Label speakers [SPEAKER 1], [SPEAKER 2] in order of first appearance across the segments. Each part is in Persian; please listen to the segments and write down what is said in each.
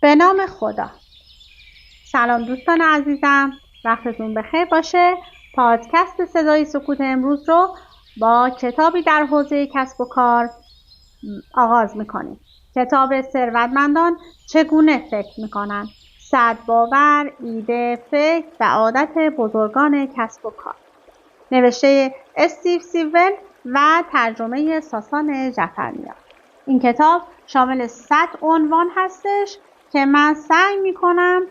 [SPEAKER 1] به نام خدا. سلام دوستان عزیزم، وقتتون بخیر باشه. پادکست صدای سکوت امروز رو با کتابی در حوزه کسب و کار آغاز میکنیم. کتاب ثروتمندان چگونه فکر میکنن، 100 باور، ایده، فکر و عادت بزرگان کسب و کار، نوشته استیو سیول و ترجمه ساسان جعفرنیا. این کتاب شامل 100 عنوان هستش که من سعی میکنم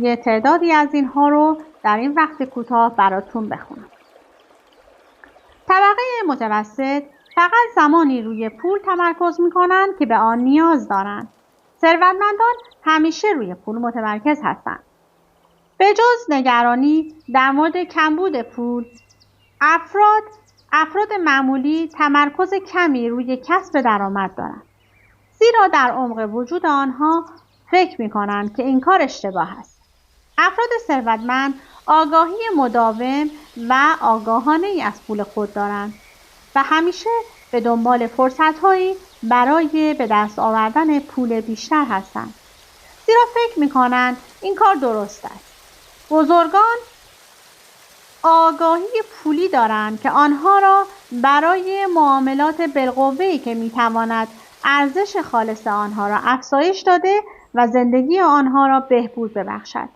[SPEAKER 1] یه تعدادی از اینها رو در این وقت کوتاه براتون بخونم. طبقه متوسط فقط زمانی روی پول تمرکز میکنن که به آن نیاز دارن. ثروتمندان همیشه روی پول متمرکز هستند. به جز نگرانی در مورد کمبود پول، افراد معمولی تمرکز کمی روی کسب درآمد دارند. زیرا در عمق وجود آنها فکر می‌کنند که این کار اشتباه است. افراد ثروتمند آگاهی مداوم و آگاهانه ای از پول خود دارند و همیشه به دنبال فرصت‌هایی برای به دست آوردن پول بیشتر هستند. زیرا فکر می‌کنند این کار درست است. بزرگان آگاهی پولی دارند که آنها را برای معاملات بالقوه‌ای که می‌تواند ارزش خالص آنها را افزایش داده و زندگی آنها را بهبود ببخشد.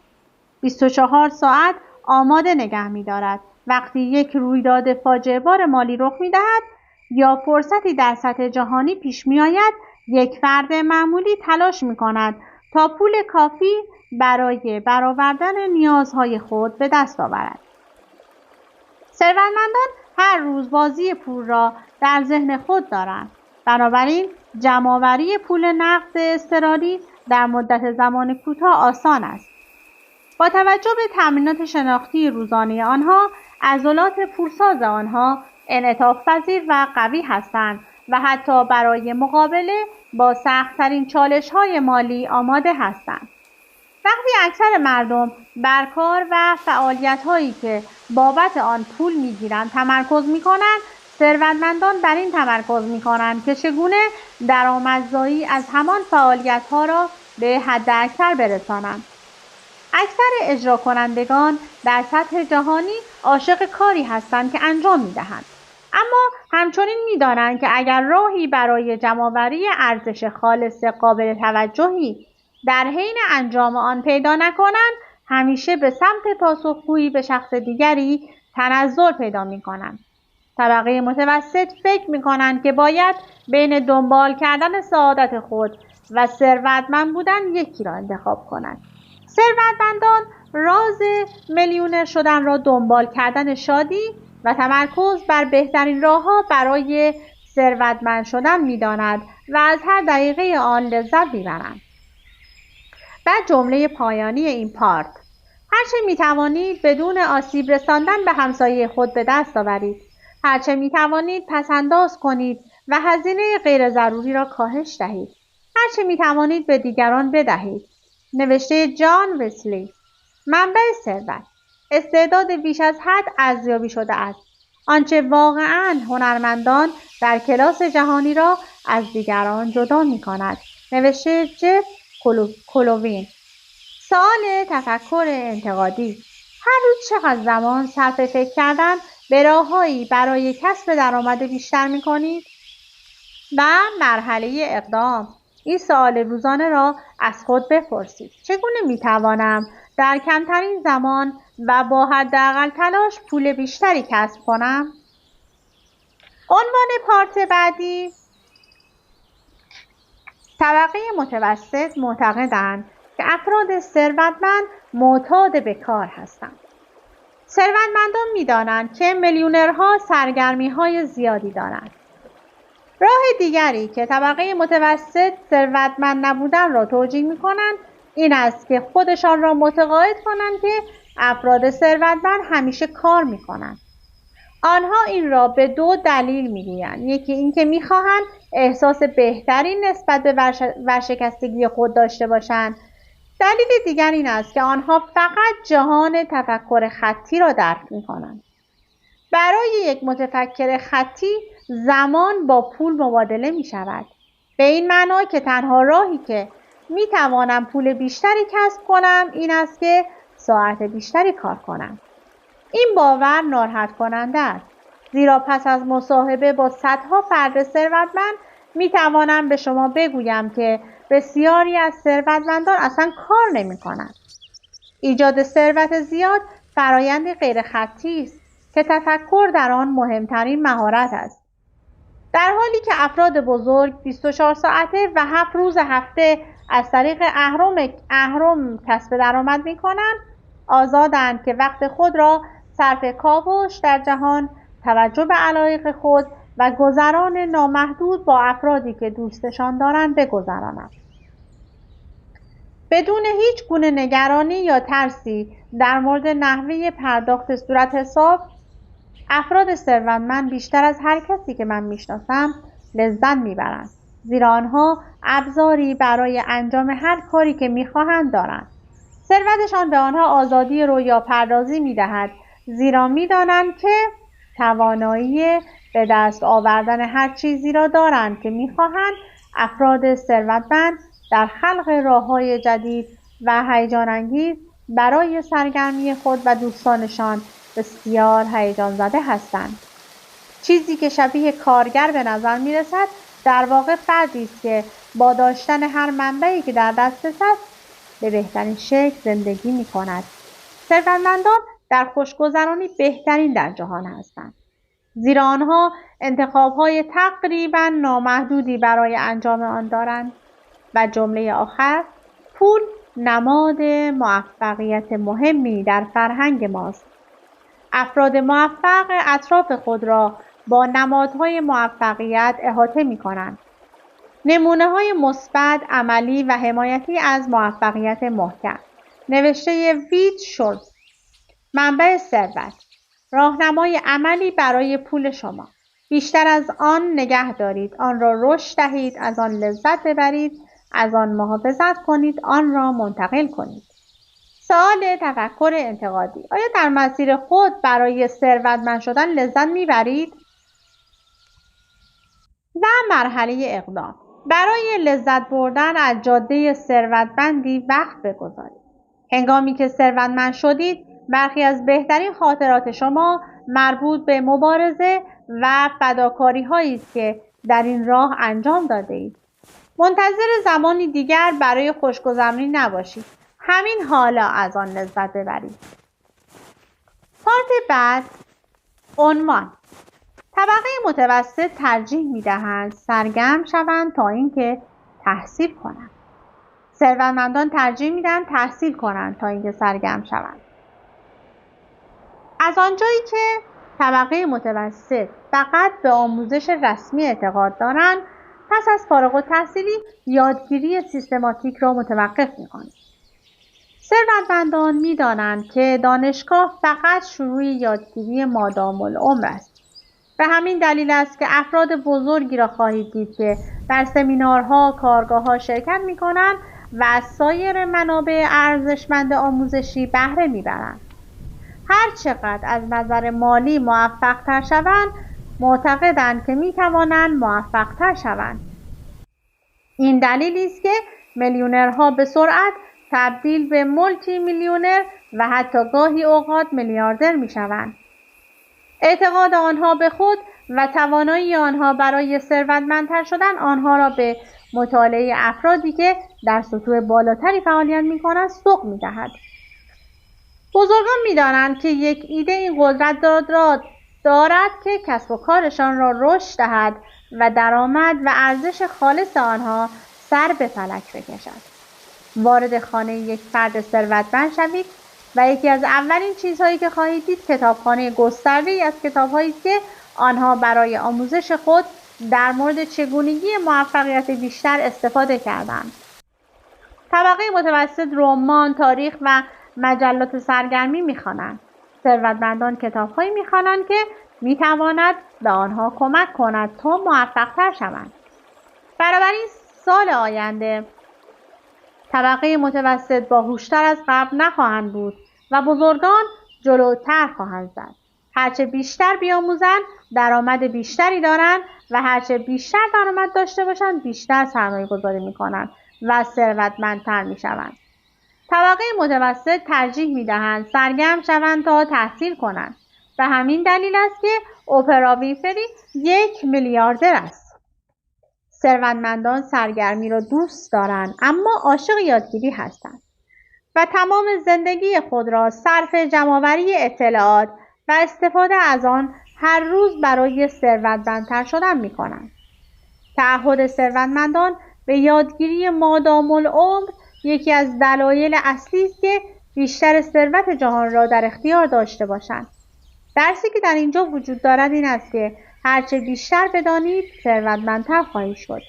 [SPEAKER 1] 24 ساعت آماده نگه می‌دارد. وقتی یک رویداد فاجعه‌بار مالی رخ می‌دهد یا فرصتی در سطح جهانی پیش می‌آید، یک فرد معمولی تلاش می‌کند تا پول کافی برای برآوردن نیازهای خود به دست آورد. ثروتمندان هر روز بازی پول را در ذهن خود دارند. بنابراین جمع‌آوری پول نقد اضطراری در مدت زمان کوتاه آسان است. با توجه به تمرینات شناختی روزانه آنها، عضلات پولساز آنها انعطاف‌پذیر و قوی هستند و حتی برای مقابله با سخت‌ترین چالش‌های مالی آماده هستند. وقتی اکثر مردم بر کار و فعالیت‌هایی که بابت آن پول می‌گیرند تمرکز می‌کنند، ثروتمندان بر این تمرکز می‌کنند که چگونه درآمدزایی از همان فعالیت‌ها را به حداکثر برسانند. اکثر اجرا کنندگان در سطح جهانی عاشق کاری هستند که انجام می‌دهند، اما همچنین می‌دانند که اگر راهی برای جمع‌آوری ارزش خالص قابل توجهی در حین انجام آن پیدا نکنند، همیشه به سمت پاسخگویی به شخص دیگری تنزل پیدا می‌کنند. طبقه متوسط فکر می‌کنند که باید بین دنبال کردن سعادت خود و ثروتمند بودن یکی را انتخاب کنند. ثروتمندان راز میلیونر شدن را دنبال کردن شادی و تمرکز بر بهترین راه‌ها برای ثروتمند شدن می‌دانند و از هر دقیقه آن لذت می‌برند. و جمله پایانی این پارت: هرچه می‌توانید بدون آسیب رساندن به همسایه خود به دست آورید. هرچه می‌توانید پس‌انداز کنید و هزینه غیر ضروری را کاهش دهید. هرچه می‌توانید به دیگران بدهید. نوشته جان وسلی. منبع ثروت: استعداد بیش از حد ارزیابی شده است. آنچه واقعاً هنرمندان در کلاس جهانی را از دیگران جدا می‌کند. نوشته جف کلووین. سؤال تفکر انتقادی: هر روز چقدر زمان صرف فکر کردن به راه‌هایی برای کسب درآمد بیشتر می‌کنید؟ و مرحله اقدام: این سؤال روزانه را از خود بپرسید. چگونه می‌توانم در کمترین زمان و با حداقل تلاش پول بیشتری کسب کنم؟ عنوان پارت بعدی: طبقه متوسط معتقدند که افراد ثروتمند معتاد به کار هستند. ثروتمندان می‌دانند که میلیونرها سرگرمی‌های زیادی دارند. راه دیگری که طبقه متوسط ثروتمند نبودن را توجیه می‌کنند این است که خودشان را متقاعد کنند که افراد ثروتمند همیشه کار می‌کنند. آنها این را به 2 دلیل می‌گویند. یکی اینکه می‌خواهند احساس بهتری نسبت به ورشکستگی خود داشته باشند. دلیل دیگر این است که آنها فقط جهان تفکر خطی را درک می‌کنند. برای یک متفکر خطی زمان با پول مبادله می‌شود. به این معنا که تنها راهی که می توانم پول بیشتری کسب کنم این است که ساعت بیشتری کار کنم. این باور ناراحت کننده است، زیرا پس از مصاحبه با صدها فرد ثروتمند می توانم به شما بگویم که بسیاری از ثروتمندان اصلا کار نمی کنند. ایجاد ثروت زیاد فرایندی غیر خطی است که تفکر در آن مهمترین مهارت است. در حالی که افراد بزرگ 24 ساعته و 7 روز هفته از طریق اهرم کسب درآمد می کنند، آزادند که وقت خود را صرف کاوش در جهان، توجه به علایق خود و گذران نامحدود با افرادی که دوستشان دارند بگذرانند. بدون هیچ گونه نگرانی یا ترسی در مورد نحوه پرداخت صورت حساب، افراد ثروتمند بیشتر از هر کسی که من میشناسم لذت میبرند، زیرا آنها ابزاری برای انجام هر کاری که میخواهند دارند. ثروتشان به آنها آزادی رویا پردازی میدهد، زیرا میدانند که توانایی به دست آوردن هر چیزی را دارند که میخواهند. افراد ثروتمند در خلق راه‌های جدید و هیجان انگیز برای سرگرمی خود و دوستانشان بسیار هیجان زده هستند. چیزی که شبیه کارگر به نظر می رسد در واقع فردی است که با داشتن هر منبعی که در دستش است به بهترین شکل زندگی می کند. ثروتمندان در خوشگذرانی بهترین در جهان هستند، زیرا آنها انتخاب‌های تقریباً نامحدودی برای انجام آن دارند. و جمله آخر، پول نماد موفقیت مهمی در فرهنگ ماست. افراد موفق اطراف خود را با نمادهای موفقیت احاطه می کنند. نمونه‌های مثبت، عملی و حمایتی از موفقیت محکم. نوشته وید شولز. منبع ثروت. راهنمای عملی برای پول شما. بیشتر از آن نگه دارید، آن را رشد دهید، از آن لذت ببرید، از آن محافظت کنید، آن را منتقل کنید. سوال تفکر انتقادی: آیا در مسیر خود برای ثروتمند شدن لذت میبرید؟ و مرحله اقدام: برای لذت بردن از جاده ثروتمندی وقت بگذارید. هنگامی که ثروتمند شدید، برخی از بهترین خاطرات شما مربوط به مبارزه و فداکاری هایی است که در این راه انجام داده اید. منتظر زمانی دیگر برای خوشگذرانی نباشید. همین حالا از آن لذت ببرید. پارت بعد. عنوان: طبقه متوسط ترجیح می‌دهند سرگرم شوند تا اینکه تحصیل کنند. ثروتمندان ترجیح می‌دهند تحصیل کنند تا اینکه سرگرم شوند. از آنجایی که طبقه متوسط فقط به آموزش رسمی اعتقاد دارند، پس از فارغ التحصیلی یادگیری سیستماتیک را متوقف می‌کنند. ثروتمندان می‌دانند که دانشگاه فقط شروع یادگیری مادام العمر است. به همین دلیل است که افراد بزرگی را خواهید دید که در سمینارها، کارگاه‌ها شرکت می‌کنند و از سایر منابع ارزشمند آموزشی بهره می‌برند. هر چقدر از نظر مالی موفق‌تر شوند، معتقدند که می‌توانند موفق‌تر شوند. این دلیلی است که میلیونرها به سرعت تبدیل به مولتی میلیونر و حتی گاهی اوقات میلیاردر می‌شوند. اعتقاد آنها به خود و توانایی آنها برای ثروتمندتر شدن آنها را به مطالعه افرادی که در سطوح بالاتری فعالیت می‌کنند سوق می‌دهد. بزرگان می‌دانند که یک ایده این قدرت دارد که کسب و کارشان را رشد دهد و درآمد و ارزش خالص آنها سر به فلک بکشد. وارد خانه یک فرد ثروتمند شوید و یکی از اولین چیزهایی که خواهید دید کتابخانه گسترده‌ای از کتاب‌هایی است که آنها برای آموزش خود در مورد چگونگی موفقیت بیشتر استفاده کردند. طبقه متوسط رمان، تاریخ و مجلات سرگرمی می‌خوانند. ثروتمندان کتاب‌هایی می‌خوانند که می‌تواند به آنها کمک کند تا موفق‌تر شوند. بنابراین سال آینده طبقه متوسط باهوشتر از قبل نخواهند بود و بزرگان جلوتر خواهند زد. هرچه بیشتر بیاموزند، درآمد بیشتری دارند و هرچه بیشتر درآمد داشته باشند، بیشتر سرمایه گذاری می‌کنند و ثروتمندتر میشوند. طبقه متوسط ترجیح میدهند سرگرم شوند تا تحصیل کنند. به همین دلیل است که اوپرا وینفری 1 میلیاردر است. ثروتمندان سرگرمی را دوست دارند اما عاشق یادگیری هستند و تمام زندگی خود را صرف جمع‌آوری اطلاعات و استفاده از آن هر روز برای ثروتمندتر شدن می‌کنند. تعهد ثروتمندان به یادگیری مادام العمر یکی از دلایل اصلی است که بیشتر ثروت جهان را در اختیار داشته باشند. درسی که در اینجا وجود دارد این است که هرچه بیشتر بدانید ثروتمندتر خواهید شد.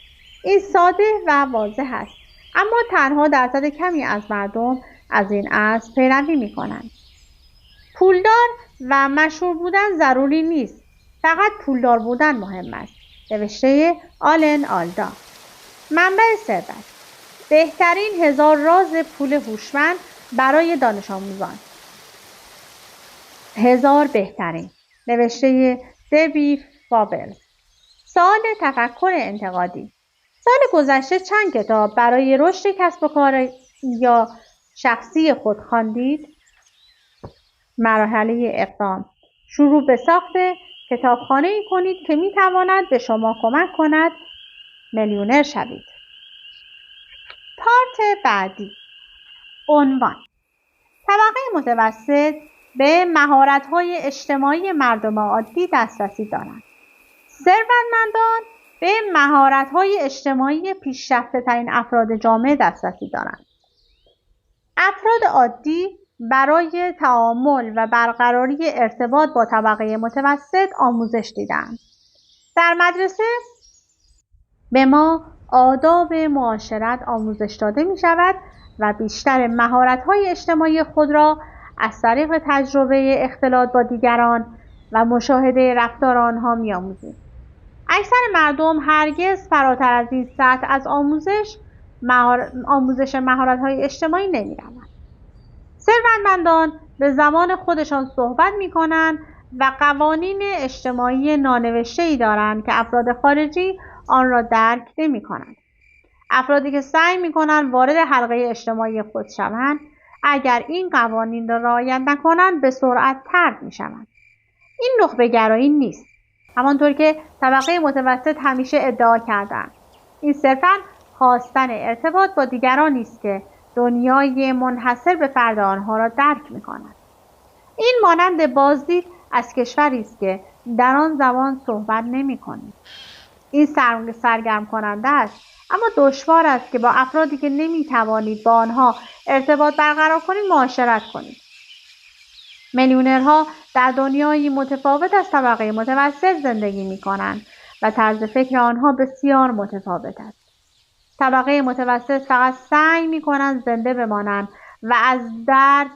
[SPEAKER 1] این ساده و واضح است، اما تنها درصد کمی از مردم از این اصل پیروی می‌کنند. پولدار و مشهور بودن ضروری نیست، فقط پولدار بودن مهم است. نوشته آلن آلدا. منبع ثروت. بهترین 1000 راز پول هوشمند برای دانش آموزان. 1000 بهترین. نوشته دبی فابل. سال تفکر انتقادی. سال گذشته چند کتاب برای رشد کسب و کار یا شخصی خود خواندید؟ مرحله اقدام. شروع به ساخت کتابخانه‌ای کنید که می‌تواند به شما کمک کند میلیونر شوید. پارت بعدی. عنوان. طبقه متوسط به مهارت‌های اجتماعی مردم عادی دسترسی دارند. ثروتمندان به مهارت‌های اجتماعی پیشرفته‌ترین افراد جامعه دسترسی دارند. افراد عادی برای تعامل و برقراری ارتباط با طبقه متوسط آموزش دیدند. در مدرسه به ما آداب معاشرت آموزش داده می شود و بیشتر مهارت‌های اجتماعی خود را از طریق تجربه اختلاط با دیگران و مشاهده رفتار آنها می آموزیم. اکثر مردم هرگز فراتر از این سطح از آموزش مهارت‌های اجتماعی نمی روند. ثروتمندان به زبان خودشان صحبت می کنند و قوانین اجتماعی نانوشته‌ای دارند که افراد خارجی آن را درک نمی کنند. افرادی که سعی می کنند وارد حلقه اجتماعی خود شوند، اگر این قوانین را رعایت نکنند به سرعت طرد می شوند. این نخبه گرایی نیست، همانطور که طبقه متوسط همیشه ادعا کردند. این صرفاً خواستن ارتباط با دیگرانی است که دنیای منحصر به فرد آنها را درک می کند. این مانند بازدید از کشوری است که در آن زبان صحبت نمی کنید. این سرگرم کننده است، اما دشوار است که با افرادی که نمی توانید با آنها ارتباط برقرار کنید معاشرت کنید. میلیونرها در دنیایی متفاوت از طبقه متوسط زندگی می کنند و طرز فکر آنها بسیار متفاوت است. طبقه متوسط فقط سعی می کنند زنده بمانند و از درد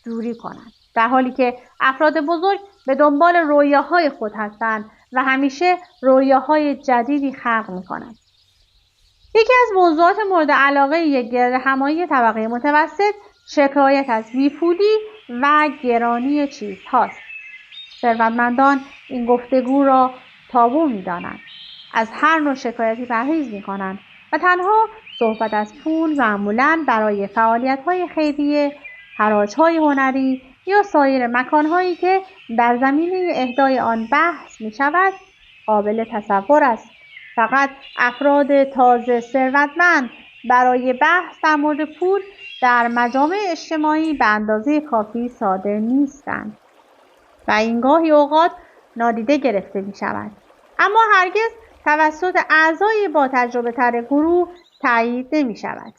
[SPEAKER 1] دوری کنند، در حالی که افراد بزرگ به دنبال رویاهای خود هستند و همیشه رویاهای جدیدی خلق می کنند. یکی از موضوعات مورد علاقه گردهمایی طبقه متوسط شکایت از بیپولی و گرانی چیزهاست. ثروتمندان این گفتگو را تابو می دانند. از هر نوع شکایتی پرهیز می کنند و تنها صحبت از پول معمولاً برای فعالیت‌های خیریه، حراج‌های هنری یا سایر مکان‌هایی که در زمینه اهدای آن بحث می شود قابل تصور است. فقط افراد تازه ثروتمند برای بحث در مورد پول در مجامع اجتماعی به اندازه کافی صادر نیستند و این گاهی اوقات نادیده گرفته می شود، اما هرگز توسط اعضای با تجربه تر گروه تایید نمی شود.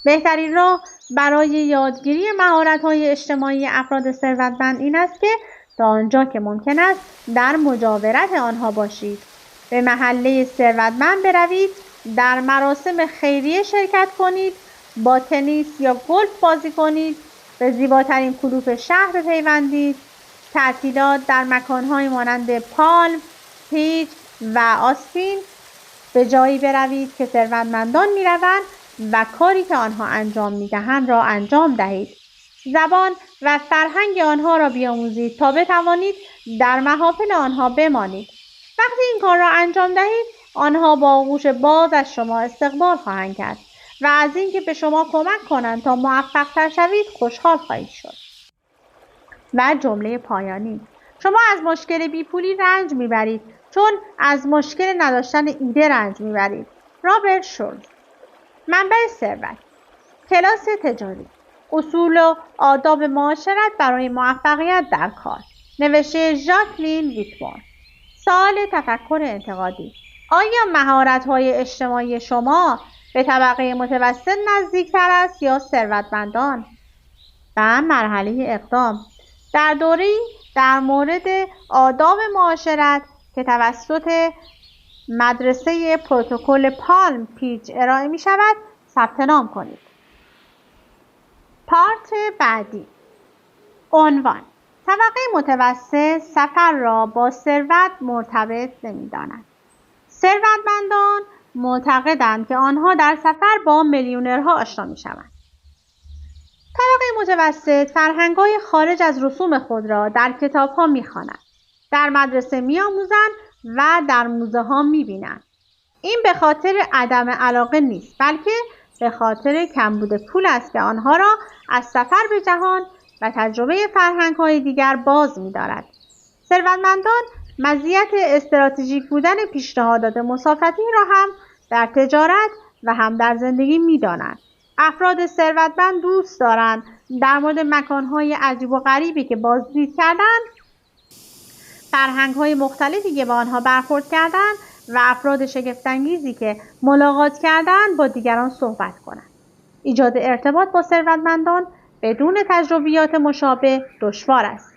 [SPEAKER 1] بهترین راه برای یادگیری مهارت‌های اجتماعی افراد ثروتمند این است که تا آنجا که ممکن است در مجاورت آنها باشید. به محله ثروتمند بروید، در مراسم خیریه شرکت کنید، با تنیس یا گلف بازی کنید، به زیباترین کلوپ شهر بپیوندید، تعطیلات در مکان‌های مانند پالم، پیچ و آسپین به جایی بروید که ثروتمندان می‌روند و کاری که آنها انجام می‌دهند را انجام دهید. زبان و فرهنگ آنها را بیاموزید تا بتوانید در محافل آنها بمانید. وقتی این کار را انجام دهید، آنها با آغوش باز از شما استقبال خواهند کرد و از اینکه به شما کمک کنند تا موفق‌تر شوید خوشحال خواهید شد. و جمله پایانی: شما از مشکل بیپولی رنج میبرید چون از مشکل نداشتن ایده رنج میبرید. رابرت شولز. منبع ثروت: کلاس تجاری، اصول و آداب معاشرت برای موفقیت در کار. نوشته ژاکلین ویتمور. سوال تفکر انتقادی: آیا مهارت‌های اجتماعی شما به طبقه متوسط نزدیکتر است یا ثروتمندان؟ و مرحله اقدام: در دوره‌ای در مورد آداب معاشرت که توسط مدرسه پروتکل پالم پیچ ارائه می شود ثبت نام کنید. پارت بعدی. عنوان: طبقه متوسط سفر را با ثروت مرتبط نمی‌دانند. ثروتمندان معتقدند که آنها در سفر با میلیونرها آشنا می‌شوند. طبقه متوسط فرهنگ‌های خارج از رسوم خود را در کتاب‌ها می‌خوانند، در مدرسه می‌آموزند و در موزه‌ها می‌بینند. این به خاطر عدم علاقه نیست، بلکه به خاطر کمبود پول است که آنها را از سفر به جهان و تجربه فرهنگ‌های دیگر باز می‌دارد. ثروتمندان مزیت استراتژیک بودن پیشنهادات مسافرتی را هم در تجارت و هم در زندگی می‌دانند. افراد ثروتمند دوست دارند در مورد مکان‌های عجیب و غریبی که بازدید کردند، فرهنگ‌های مختلفی که با آنها برخورد کردند و افراد شگفت‌انگیزی که ملاقات کردند با دیگران صحبت کنند. ایجاد ارتباط با ثروتمندان بدون تجربیات مشابه دشوار است.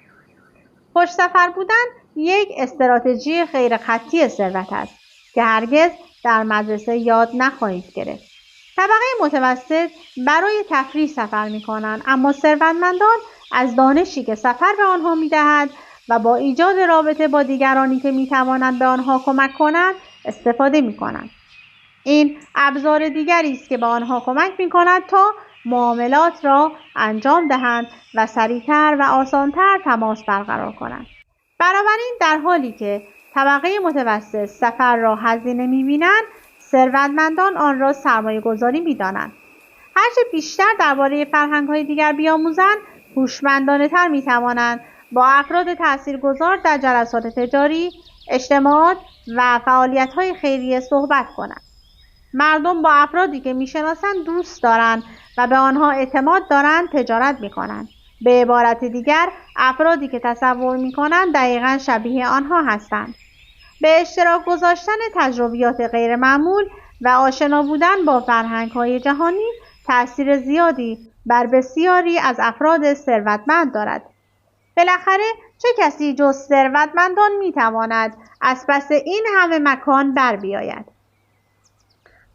[SPEAKER 1] خوش سفر بودن یک استراتژی غیر خطی ثروت است که هرگز در مدرسه یاد نخواهید گرفت. طبقه متوسط برای تفریح سفر می‌کنند، اما ثروتمندان از دانشی که سفر به آنها می‌دهد و با ایجاد رابطه با دیگرانی که می‌توانند به آنها کمک کنند استفاده می‌کنند. این ابزار دیگری است که به آنها کمک می‌کند تا معاملات را انجام دهند و سریعتر و آسانتر تماس برقرار کنند. بنابراین در حالی که طبقه متوسط سفر را هزینه می‌بینند، ثروتمندان آن را سرمایه‌گذاری می‌دانند. هرچه بیشتر درباره فرهنگ‌های دیگر بیاموزند، هوشمندانه‌تر می‌توانند با افراد تاثیرگذار در جلسات تجاری، اجتماعات و فعالیت‌های خیریه صحبت کنند. مردم با افرادی که می‌شناسند دوست دارند و به آنها اعتماد دارند تجارت می‌کنند. به عبارت دیگر، افرادی که تصور می‌کنند دقیقاً شبیه آنها هستند. به اشتراک گذاشتن تجربیات غیرمعمول و آشنا بودن با فرهنگ‌های جهانی تأثیر زیادی بر بسیاری از افراد ثروتمند دارد. بالاخره چه کسی جز ثروتمندان می‌تواند از پس این همه مکان بر بیاید؟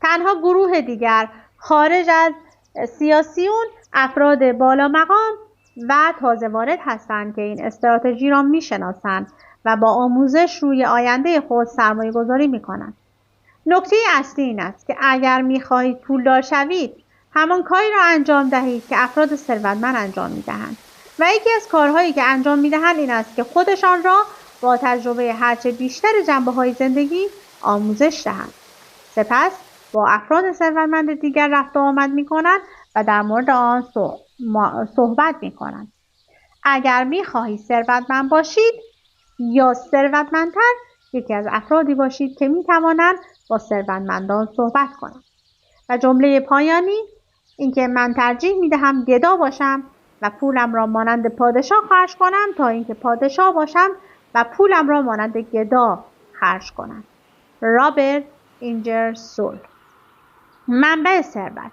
[SPEAKER 1] تنها گروه دیگر خارج از سیاسیون افراد بالا مقام و تازه وارد هستند که این استراتژی را می‌شناسند و با آموزش روی آینده خود سرمایه گذاری می‌کنند. نکته اصلی این است که اگر می‌خواهید پولدار شوید، همان کاری را انجام دهید که افراد ثروتمند انجام می‌دهند. و یکی از کارهایی که انجام می‌دهند این است که خودشان را با تجربه هرچه بیشتر جنبه‌های زندگی آموزش دهند. سپس با افراد ثروتمند دیگر رفت و آمد می‌کنند و در مورد آن صحبت می‌کنند. اگر می‌خواهید ثروتمند باشید یا ثروتمندتر، یکی از افرادی باشید که می‌توانند با ثروتمندان صحبت کنند. و جمله پایانی اینکه من ترجیح می‌دهم گدا باشم و پولم را مانند پادشاه خرج کنم تا اینکه پادشاه باشم و پولم را مانند گدا خرج کنم. رابرت اینجرسول. منبع ثروت: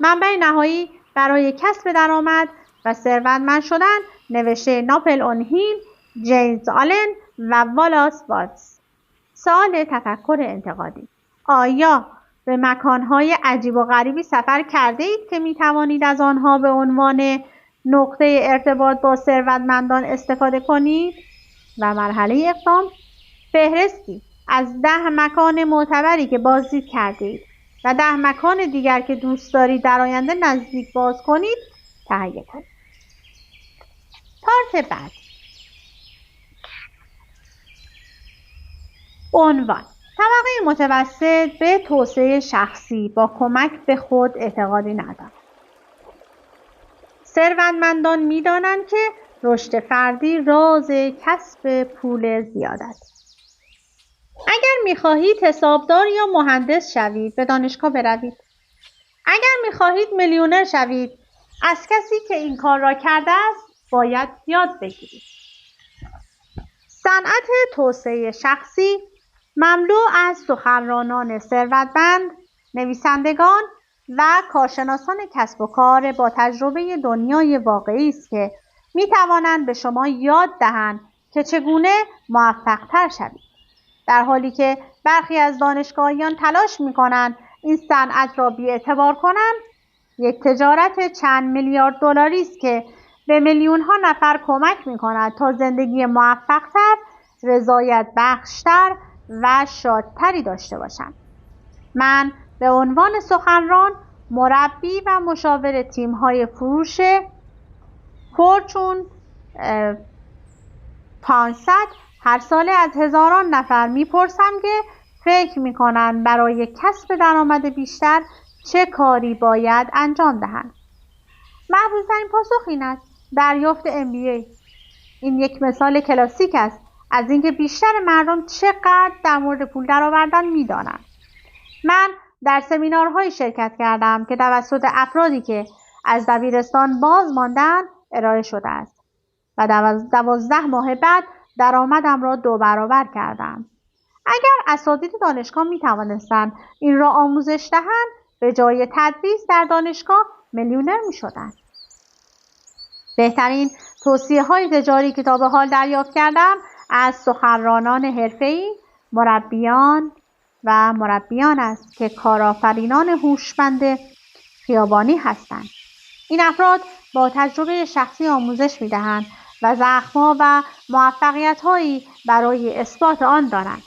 [SPEAKER 1] منبع نهایی برای کسب درآمد و ثروتمند شدن. نوشته ناپل هیل، جیمز آلن و والاس واتس. سوال تفکر انتقادی: آیا به مکان‌های عجیب و غریبی سفر کرده اید که می توانید از آنها به عنوان نقطه ارتباط با ثروتمندان استفاده کنید؟ و مرحله اقدام: فهرستی از 10 مکان معتبری که بازدید کرده اید و 10 مکان دیگر که دوست دارید در آینده نزدیک باز کنید تهیه کنید. پارت بعد. عنوان: طبقه متوسط به توسعه شخصی با کمک به خود اعتقادی ندارد. ثروتمندان می‌دانند که رشد فردی راز کسب پول زیاد است. اگر می‌خواهید حسابدار یا مهندس شوید، به دانشگاه بروید. اگر می‌خواهید میلیونر شوید، از کسی که این کار را کرده است باید یاد بگیرید. صنعت توسعه شخصی مملو از سخنرانان ثروتمند، نویسندگان و کارشناسان کسب و کار با تجربه دنیای واقعی است که می‌توانند به شما یاد دهند که چگونه موفق‌تر شوید. در حالی که برخی از دانشگاهیان تلاش می‌کنند این صنعت را بی‌اعتبار کنند، یک تجارت چند میلیارد دلاری است که به میلیون‌ها نفر کمک می‌کند تا زندگی موفق‌تر، رضایت بخشتر و شادتری داشته باشند. من به عنوان سخنران، مربی و مشاور تیم‌های فروش فورچون 500 هر ساله از هزاران نفر میپرسم که فکر میکنند برای کسب درآمد بیشتر چه کاری باید انجام دهند. محبوب‌ترین پاسخ این است: دریافت MBA. این یک مثال کلاسیک است از اینکه بیشتر مردم چقدر در مورد پول درآوردن میدانند. من در سمینارهایی شرکت کردم که توسط افرادی که از دبیرستان باز ماندند ارائه شده است و 12 ماه بعد درآمدم را 2 برابر کردم. اگر اساتید دانشگاه می توانستند این را آموزش دهند، به جای تدریس در دانشگاه میلیونر می شدند. بهترین توصیه‌های تجاری که تا به حال دریافت کردم از سخنرانان حرفه‌ای، مربیان است که کارآفرینان هوشمند خیابانی هستند. این افراد با تجربه شخصی آموزش می‌دهند و زخم‌ها و موفقیت‌هایی برای اثبات آن دارند.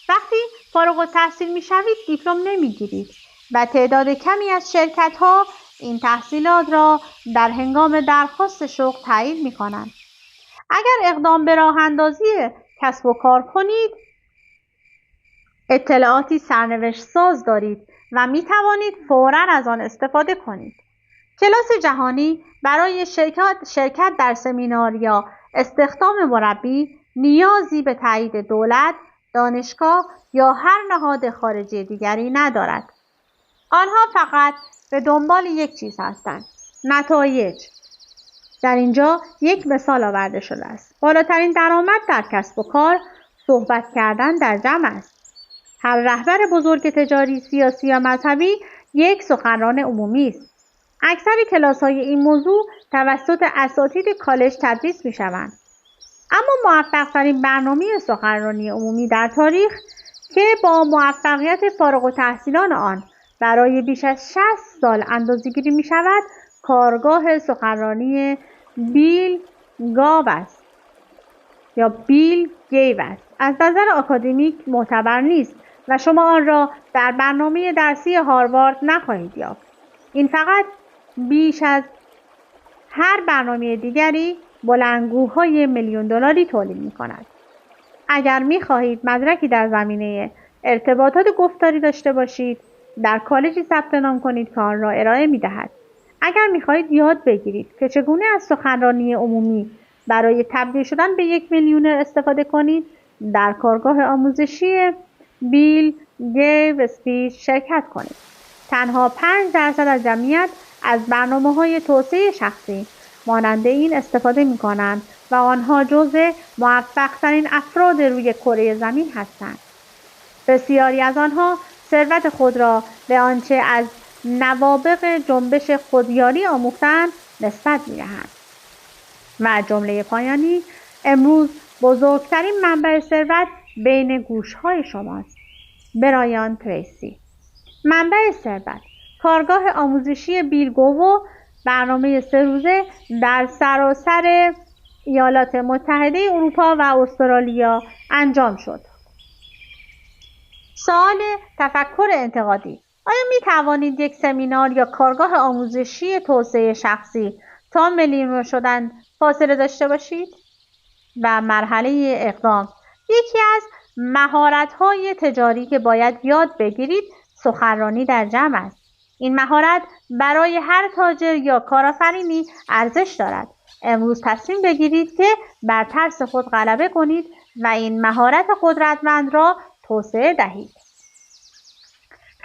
[SPEAKER 1] وقتی فارغ التحصیل می‌شوید دیپلم نمی‌گیرید و تعداد کمی از شرکت‌ها این تحصیلات را در هنگام درخواست شغل تایید می‌کنند. اگر اقدام به راه‌اندازی کسب و کار کنید، اطلاعاتی سرنوشت ساز دارید و می توانید فوراً از آن استفاده کنید. کلاس جهانی برای شرکت در سمینار یا استخدام مربی نیازی به تایید دولت، دانشگاه یا هر نهاد خارجی دیگری ندارد. آنها فقط به دنبال یک چیز هستند: نتایج. در اینجا یک مثال آورده شده است. بالاترین درآمد در کسب و کار صحبت کردن در جمع است. هر رهبر بزرگ تجاری، سیاسی یا مذهبی یک سخنران عمومی است. اکثر کلاس‌های این موضوع توسط اساتید کالج تدریس می‌شوند. اما موفق‌ترین برنامه سخنرانی عمومی در تاریخ که با موفقیت فارغ التحصیلان آن برای بیش از 60 سال اندازه‌گیری می‌شود، کارگاه سخنرانی بیل گیو است. از نظر آکادمیک معتبر نیست و شما آن را در برنامه درسی هاروارد نخواهید یافت. این فقط بیش از هر برنامه دیگری بلندگوهای میلیون دلاری تولید می‌کند. اگر می‌خواهید مدرکی در زمینه ارتباطات گفتاری داشته باشید، در کالجی ثبت نام کنید که آن را ارائه می‌دهد. اگر می‌خواهید یاد بگیرید که چگونه از سخنرانی عمومی برای تبدیل شدن به یک میلیونر استفاده کنید، در کارگاه آموزشی بیل گیو اسپیچ شرکت کنید. تنها 5% از جمعیت از برنامه‌های توسعه شخصی مانند این استفاده می‌کنند و آنها جزو موفق‌ترین افراد روی کره زمین هستند. بسیاری از آنها ثروت خود را به آنچه از نوابغ جنبش خودیاری آموختند نسبت می‌دهند. و جمله پایانی: امروز بزرگترین منبع ثروت بین گوش‌های شماست. برایان تریسی. منبع ثروت: کارگاه آموزشی بیل گیو، برنامه 3 روزه در سراسر ایالات متحده اروپا و استرالیا انجام شد. سوال تفکر انتقادی: آیا می توانید یک سمینار یا کارگاه آموزشی توسعه شخصی تا میلیونر شدن فاصله داشته باشید؟ و مرحله اقدام: یکی از مهارت‌های تجاری که باید یاد بگیرید سخنرانی در جمع است. این مهارت برای هر تاجر یا کارآفرینی ارزش دارد. امروز تصمیم بگیرید که بر ترس خود غلبه کنید و این مهارت قدرتمند را توسعه دهید.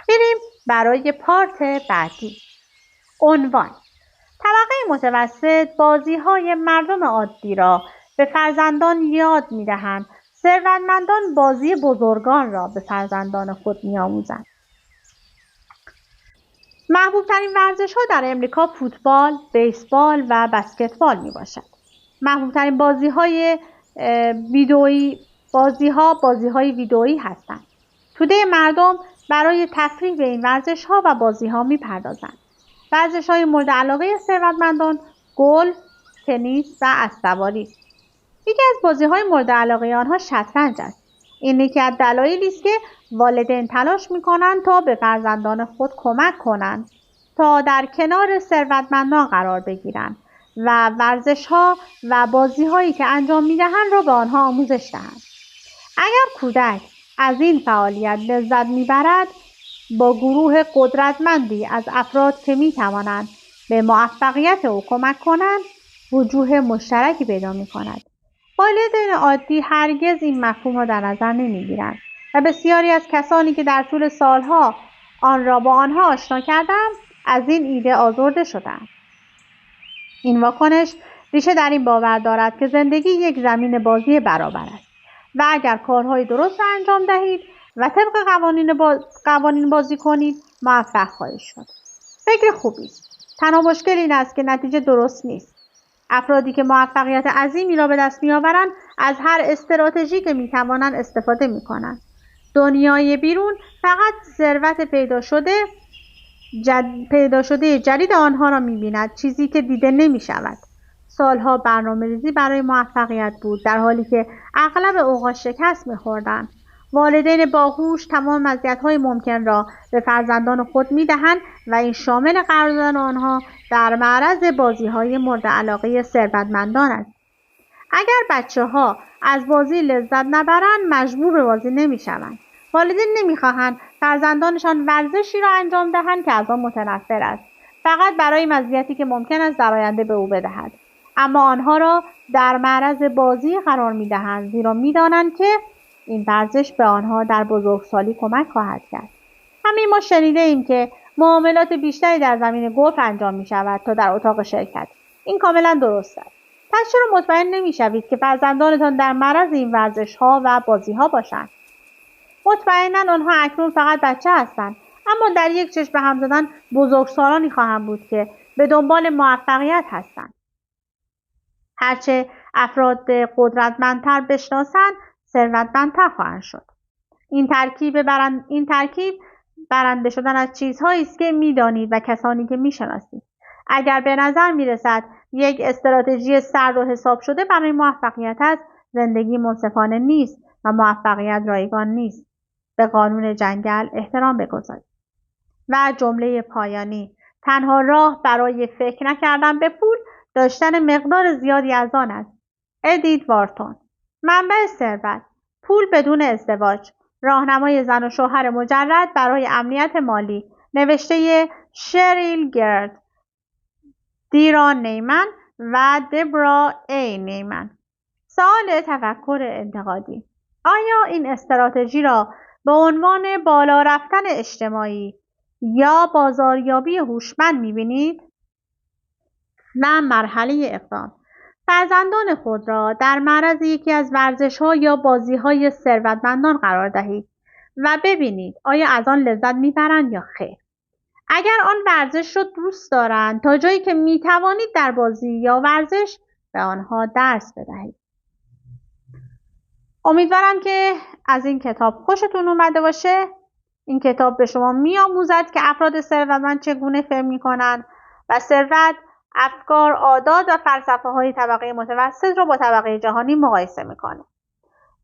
[SPEAKER 1] بریم برای پارت بعدی. عنوان: طبقه متوسط بازی‌های مردم عادی را به فرزندان یاد می‌دهند. ثروتمندان بازی بزرگان را به فرزندان خود می‌آموزند. محبوب ترین ورزش ها در امریکا فوتبال، بیسبال و بسکتبال می باشد. محبوب ترین بازی های ویدئویی هستند. توده مردم برای تفریح به این ورزش ها و بازی ها می پردازند. ورزش های مورد علاقه ثروتمندان گلف، تنیس و اسب‌سواری است. یکی از بازی های مورد علاقه آنها شطرنج است. این یکی از دلایلی است که والدین تلاش می‌کنند تا به فرزندان خود کمک کنند تا در کنار ثروتمندان قرار بگیرند و ورزش‌ها و بازی‌هایی که انجام می‌دهند را به آنها آموزش دهند. اگر کودک از این فعالیت لذت می‌برد، با گروه قدرتمندی از افراد که می‌توانند به موفقیت او کمک کنند، وجوه مشترکی پیدا می‌کند. والدین عادی هرگز این مفهوم را در نظر نمی‌گیرند و بسیاری از کسانی که در طول سالها آن را با آنها آشنا کردند از این ایده آزرده شدند. این واکنش ریشه در این باور دارد که زندگی یک زمین بازی برابر است و اگر کارهای درست را انجام دهید و طبق قوانین بازی کنید موفق خواهید شد. فکر خوبی است. تنها مشکل این است که نتیجه درست نیست. افرادی که موفقیت عظیمی را به دست می‌آورند از هر استراتژی که می‌توانند استفاده می‌کنند. دنیای بیرون فقط ثروت پیدا شده جدید آنها را می‌بیند، چیزی که دیده نمی‌شود. سالها برنامه‌ریزی برای موفقیت بود، در حالی که اغلب اوقات شکست می‌خوردند. والدین باهوش تمام مزیت‌های ممکن را به فرزندان خود می‌دهند و این شامل قرار دادن آنها در معرض بازی‌های مورد علاقه ثروتمندان است. اگر بچه‌ها از بازی لذت نبرند، مجبور به بازی نمی‌شوند. والدین نمی‌خواهند فرزندانشان ورزشی را انجام دهند که از آن متنفر است، فقط برای مزیتی که ممکن است در آینده به او بدهد. اما آنها را در معرض بازی قرار می‌دهند، زیرا می‌دانند که این ورزش به آنها در بزرگسالی کمک خواهد کرد. همین ما شنیده ایم که معاملات بیشتری در زمین گلف انجام می شود تا در اتاق شرکت. این کاملا درست است. پس چرا مطمئن نمی شوید که فرزندانتان در معرض این ورزش ها و بازی ها باشند؟ مطمئنا آنها اکنون فقط بچه هستند، اما در یک چشم به هم زدن بزرگسالانی خواهند بود که به دنبال موفقیت هستند. هرچه افراد قدرتمندتر بشناسند، ثروتمندتر خواهند شد. این ترکیب برنده شدن از چیزهایی است که می‌دانید و کسانی که می‌شناسید. اگر به نظر می‌رسد یک استراتژی سرد و حساب شده برای موفقیت است، زندگی منصفانه نیست و موفقیت رایگان نیست. به قانون جنگل احترام بگذارید. و جمله پایانی: تنها راه برای فکر نکردن به پول داشتن مقدار زیادی از آن است. ادیت وارتون. منبع ثروت: پول بدون ازدواج، راهنمای زن و شوهر مجرد برای امنیت مالی، نوشته شریل گرد، دیران نیمن و دبرا ای نیمن. سوال تفکر انتقادی: آیا این استراتژی را به عنوان بالا رفتن اجتماعی یا بازاریابی هوشمند می‌بینید؟ و مرحله اقدام: فرزندان خود را در معرض یکی از ورزش‌ها یا بازی‌های ثروتمندان قرار دهید و ببینید آیا از آن لذت می‌برند یا خیر. اگر آن ورزش را دوست دارند، تا جایی که می‌توانید در بازی یا ورزش به آنها درس بدهید. امیدوارم که از این کتاب خوشتون اومده باشه. این کتاب به شما می‌آموزد که افراد ثروتمند چگونه فکر می‌کنند و ثروت، افکار، عادات و فلسفه‌های طبقه متوسط را با طبقه جهانی مقایسه می‌کنه.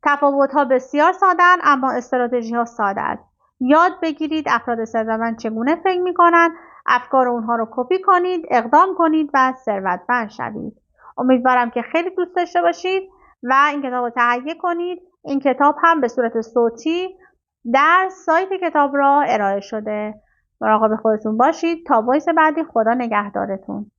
[SPEAKER 1] تفاوت‌ها بسیار ساده‌اند، اما استراتژی‌ها ساده است. یاد بگیرید افراد ثروتمند چگونه فکر می‌کنند، افکار اونها رو کپی کنید، اقدام کنید و ثروتمند شوید. امیدوارم که خیلی دوست داشته باشید و این کتاب رو تهیه کنید این کتاب هم به صورت صوتی در سایت کتاب را ارائه شده. مراقب خودتون باشید. تا وایس بعدی، خدا نگهدارتون.